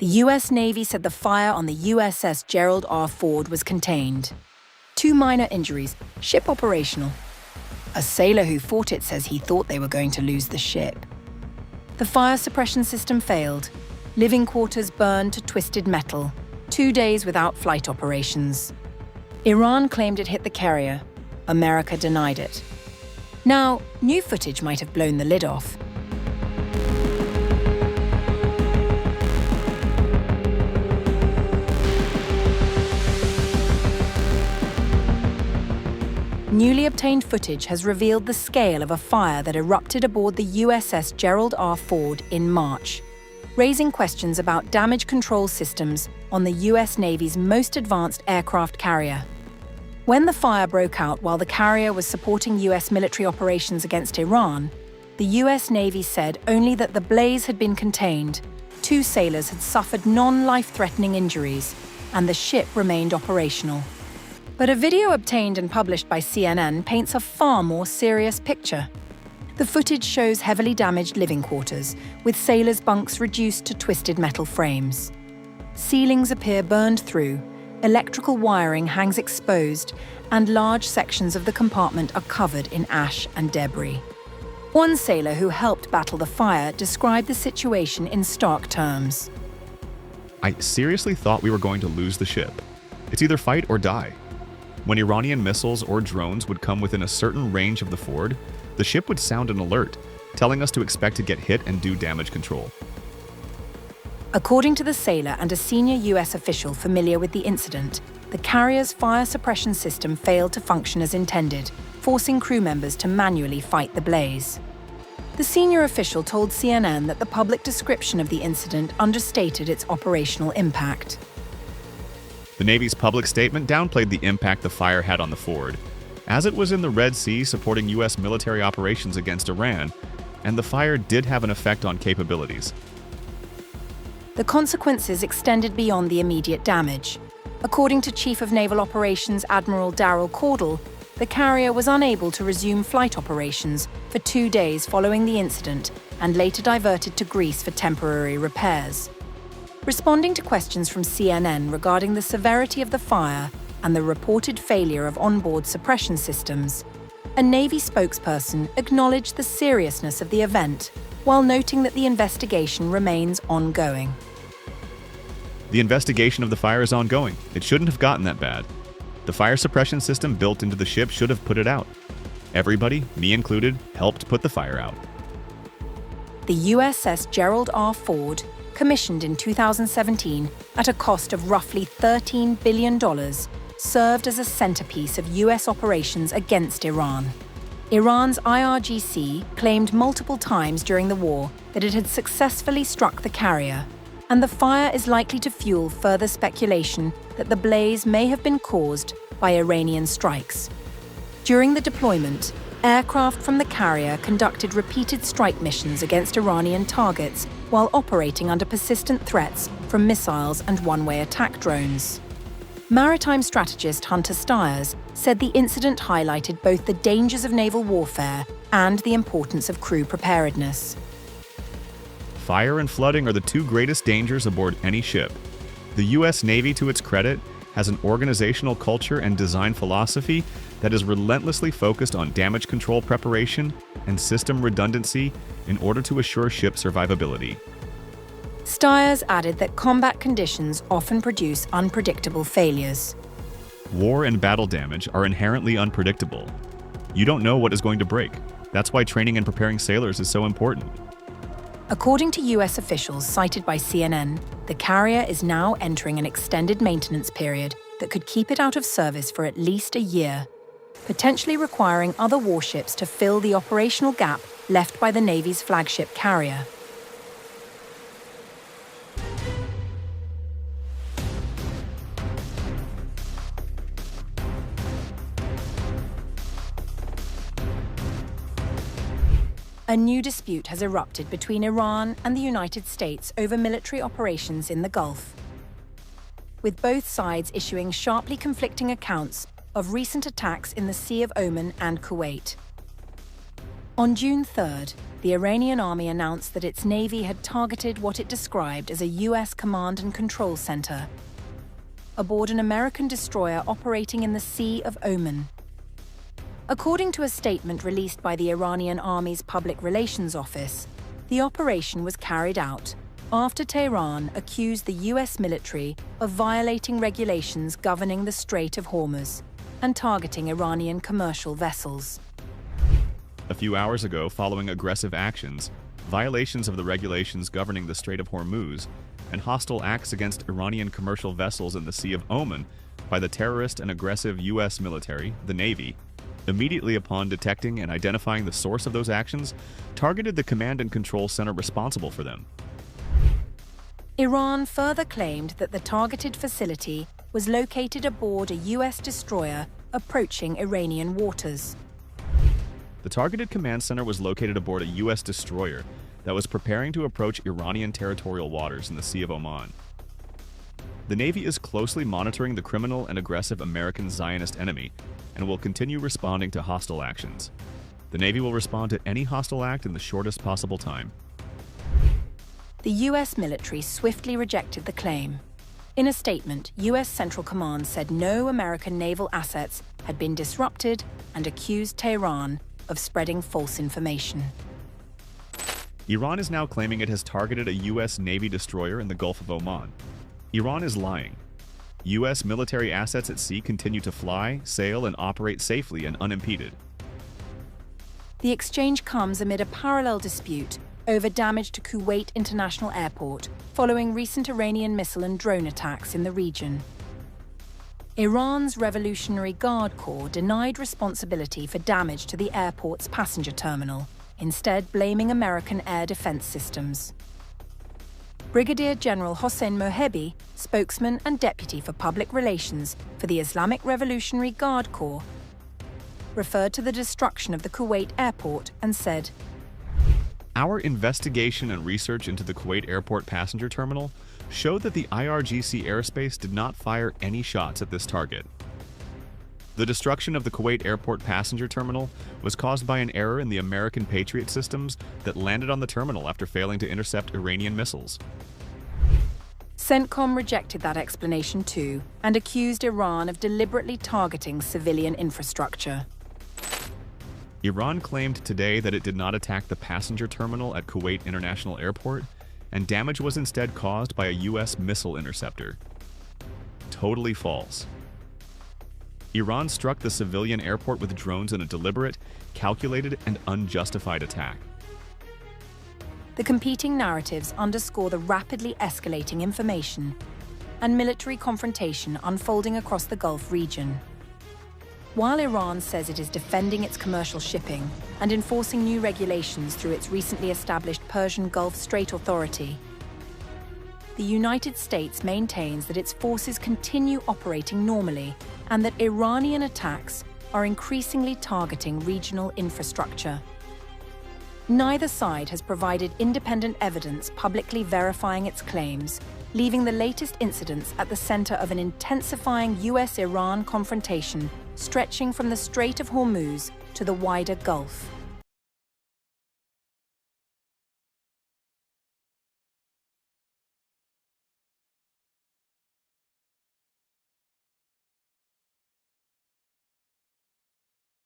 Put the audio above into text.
The US Navy said the fire on the USS Gerald R Ford was contained. 2 minor injuries, ship operational. A sailor who fought it says he thought they were going to lose the ship. The fire suppression system failed. Living quarters burned to twisted metal. 2 days without flight operations. Iran claimed it hit the carrier. America denied it. Now, new footage might have blown the lid off. Newly obtained footage has revealed the scale of a fire that erupted aboard the USS Gerald R Ford in March, raising questions about damage control systems on the US Navy's most advanced aircraft carrier. When the fire broke out while the carrier was supporting US military operations against Iran, the US Navy said only that the blaze had been contained, 2 sailors had suffered non-life-threatening injuries, and the ship remained operational. But a video obtained and published by CNN paints a far more serious picture. The footage shows heavily damaged living quarters, with sailors' bunks reduced to twisted metal frames. Ceilings appear burned through, electrical wiring hangs exposed, and large sections of the compartment are covered in ash and debris. One sailor who helped battle the fire described the situation in stark terms. "I seriously thought we were going to lose the ship. It's either fight or die. When Iranian missiles or drones would come within a certain range of the Ford, the ship would sound an alert, telling us to expect to get hit and do damage control." According to the sailor and a senior US official familiar with the incident, the carrier's fire suppression system failed to function as intended, forcing crew members to manually fight the blaze. The senior official told CNN that the public description of the incident understated its operational impact. The Navy's public statement downplayed the impact the fire had on the Ford, as it was in the Red Sea supporting U.S. military operations against Iran, and the fire did have an effect on capabilities. The consequences extended beyond the immediate damage. According to Chief of Naval Operations Admiral Darrell Caudle, the carrier was unable to resume flight operations for 2 days following the incident and later diverted to Greece for temporary repairs. Responding to questions from CNN regarding the severity of the fire and the reported failure of onboard suppression systems, a Navy spokesperson acknowledged the seriousness of the event while noting that the investigation remains ongoing. "The investigation of the fire is ongoing. It shouldn't have gotten that bad. The fire suppression system built into the ship should have put it out. Everybody, me included, helped put the fire out." The USS Gerald R Ford, commissioned in 2017 at a cost of roughly $13 billion, served as a centerpiece of US operations against Iran. Iran's IRGC claimed multiple times during the war that it had successfully struck the carrier, and the fire is likely to fuel further speculation that the blaze may have been caused by Iranian strikes. During the deployment, aircraft from the carrier conducted repeated strike missions against Iranian targets while operating under persistent threats from missiles and one-way attack drones. Maritime strategist Hunter Stiers said the incident highlighted both the dangers of naval warfare and the importance of crew preparedness. Fire and flooding are the 2 greatest dangers aboard any ship. The U.S. Navy, to its credit, has an organizational culture and design philosophy that is relentlessly focused on damage control preparation and system redundancy in order to assure ship survivability. Stiers added that combat conditions often produce unpredictable failures. "War and battle damage are inherently unpredictable. You don't know what is going to break. That's why training and preparing sailors is so important." According to US officials cited by CNN, the carrier is now entering an extended maintenance period that could keep it out of service for at least a year, potentially requiring other warships to fill the operational gap left by the Navy's flagship carrier. A new dispute has erupted between Iran and the United States over military operations in the Gulf, with both sides issuing sharply conflicting accounts of recent attacks in the Sea of Oman and Kuwait. On June 3rd, the Iranian army announced that its navy had targeted what it described as a U.S. command and control center aboard an American destroyer operating in the Sea of Oman. According to a statement released by the Iranian Army's Public Relations Office, the operation was carried out after Tehran accused the U.S. military of violating regulations governing the Strait of Hormuz and targeting Iranian commercial vessels. A few hours ago, following aggressive actions, violations of the regulations governing the Strait of Hormuz, and hostile acts against Iranian commercial vessels in the Sea of Oman by the terrorist and aggressive U.S. military, the Navy, immediately upon detecting and identifying the source of those actions, targeted the command and control center responsible for them. Iran further claimed that the targeted facility was located aboard a U.S. destroyer approaching Iranian waters. The targeted command center was located aboard a U.S. destroyer that was preparing to approach Iranian territorial waters in the Sea of Oman. The Navy is closely monitoring the criminal and aggressive American Zionist enemy and will continue responding to hostile actions. The Navy will respond to any hostile act in the shortest possible time. The U.S. military swiftly rejected the claim. In a statement, U.S. Central Command said no American naval assets had been disrupted and accused Tehran of spreading false information. Iran is now claiming it has targeted a U.S. Navy destroyer in the Gulf of Oman. Iran is lying. U.S. military assets at sea continue to fly, sail, and operate safely and unimpeded. The exchange comes amid a parallel dispute over damage to Kuwait International Airport following recent Iranian missile and drone attacks in the region. Iran's Revolutionary Guard Corps denied responsibility for damage to the airport's passenger terminal, instead blaming American air defense systems. Brigadier General Hossein Mohebi, spokesman and deputy for public relations for the Islamic Revolutionary Guard Corps, referred to the destruction of the Kuwait airport and said, "Our investigation and research into the Kuwait airport passenger terminal showed that the IRGC airspace did not fire any shots at this target. The destruction of the Kuwait airport passenger terminal was caused by an error in the American Patriot systems that landed on the terminal after failing to intercept Iranian missiles." CENTCOM rejected that explanation too and accused Iran of deliberately targeting civilian infrastructure. Iran claimed today that it did not attack the passenger terminal at Kuwait International Airport, and damage was instead caused by a U.S. missile interceptor. Totally false. Iran struck the civilian airport with drones in a deliberate, calculated, and unjustified attack. The competing narratives underscore the rapidly escalating information and military confrontation unfolding across the Gulf region. While Iran says it is defending its commercial shipping and enforcing new regulations through its recently established Persian Gulf Strait Authority, the United States maintains that its forces continue operating normally and that Iranian attacks are increasingly targeting regional infrastructure. Neither side has provided independent evidence publicly verifying its claims, leaving the latest incidents at the center of an intensifying US-Iran confrontation stretching from the Strait of Hormuz to the wider Gulf.